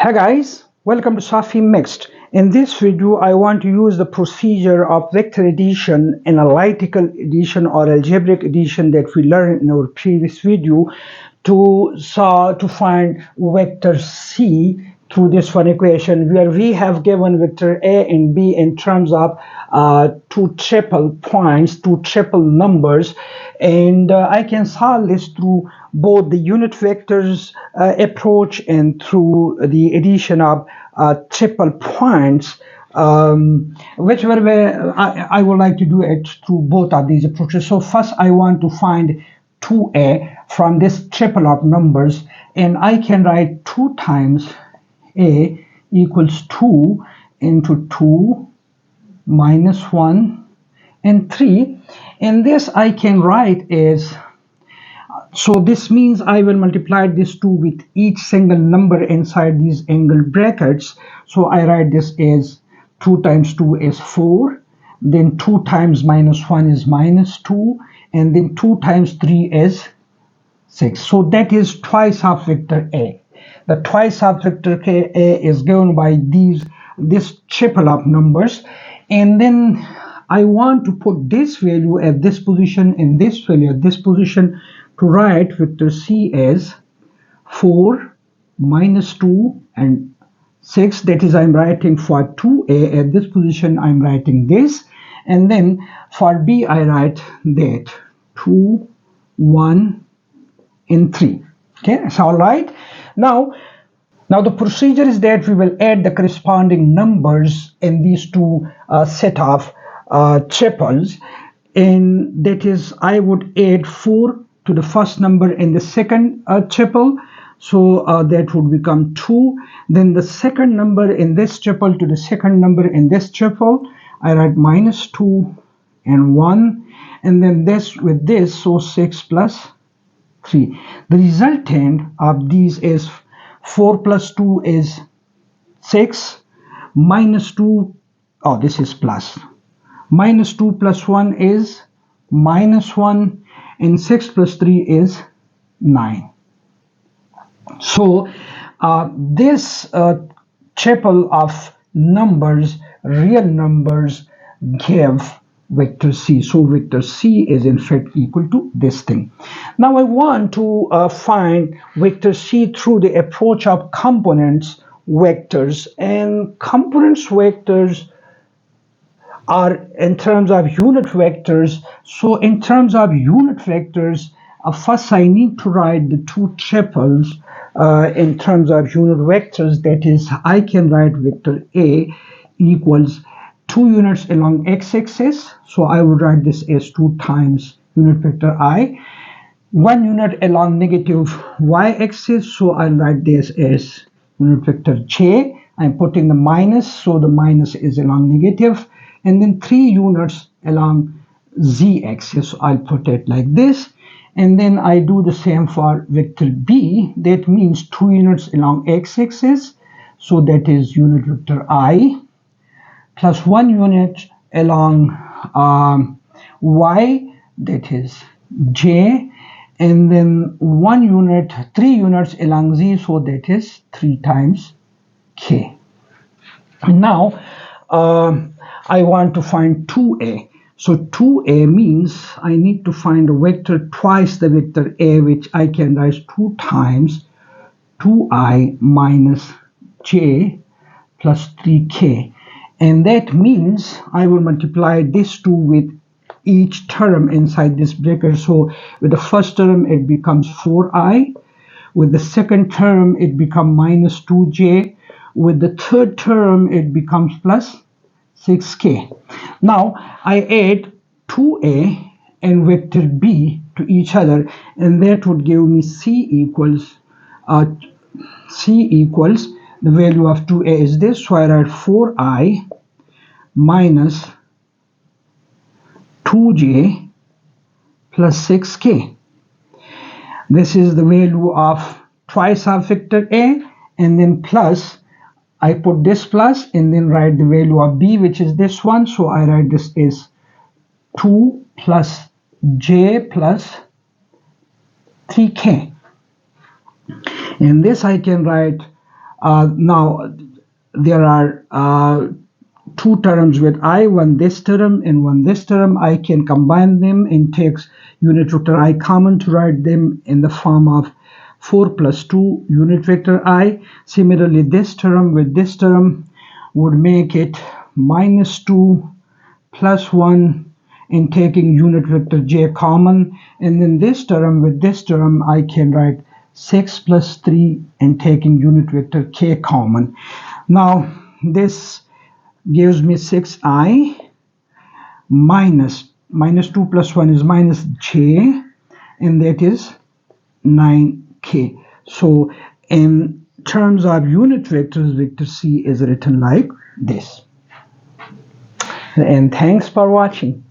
Hey guys, welcome to Safi Mixed. In this video, I want to use the procedure of vector addition, analytical addition or algebraic addition that we learned in our previous video to find vector C through this one equation where we have given vector A and B in terms of two triple points, two triple numbers, and I can solve this through both the unit vectors approach and through the addition of triple points. Whichever way I would like to do it through both of these approaches. So first I want to find 2a from this triple of numbers, and I can write 2 times a equals 2 into 2 minus 1 and 3, and this I can write as, so this means I will multiply this 2 with each single number inside these angle brackets. So I write this as 2 times 2 is 4, then 2 times minus 1 is minus 2, and then 2 times 3 is 6. So that is twice of vector A. The twice of vector A is given by this triple of numbers, and then I want to put this value at this position and this value at this position to write vector C as 4 minus 2 and 6. That is, I'm writing for 2a at this position, I'm writing this, and then for B I write that 2, 1 and 3. Okay, that's all right. Now the procedure is that we will add the corresponding numbers in these two set of triples, and that is, I would add 4 to the first number in the second triple, so that would become 2. Then the second number in this triple to the second number in this triple, I write minus 2 and 1, and then this with this, so 6 plus 3. The resultant of these is 4 plus 2 is 6, minus 2, oh this is plus, minus 2 plus 1 is minus 1, and 6 plus 3 is 9. So this triple of numbers, real numbers, give vector C. So vector C is in fact equal to this thing. Now I want to find vector C through the approach of components vectors, and components vectors are in terms of unit vectors. So in terms of unit vectors, first I need to write the two triples in terms of unit vectors. That is, I can write vector A equals 2 units along x-axis. So I would write this as 2 times unit vector I. 1 unit along negative y-axis. So I'll write this as unit vector j. I'm putting the minus, so the minus is along negative. And then 3 units along z-axis, so I'll put it like this. And then I do the same for vector B. That means 2 units along x-axis, so that is unit vector I, plus 1 unit along y, that is j, and then 3 units along z, so that is 3 times k. And now I want to find 2a. So 2a means I need to find a vector twice the vector a, which I can write 2 times 2i minus j plus 3k. And that means I will multiply this 2 with each term inside this bracket. So with the first term it becomes 4i. With the second term it becomes minus 2j. With the third term it becomes plus 6k. Now I add 2a and vector b to each other, and that would give me c equals the value of 2a is this, so I write 4i minus 2j plus 6k. This is the value of twice of vector a, and then plus I put this plus and then write the value of b, which is this one. So I write this is 2 plus j plus 3k. And this I can write Now there are two terms with I, one this term and one this term. I can combine them and take unit vector I common to write them in the form of 4 plus 2 unit vector I. Similarly, this term with this term would make it minus 2 plus 1 and taking unit vector j common. And then this term with this term I can write 6 plus 3 and taking unit vector k common. Now this gives me 6i minus 2 plus 1 is minus j, and that is 9k. So in terms of unit vectors, vector c is written like this. And thanks for watching.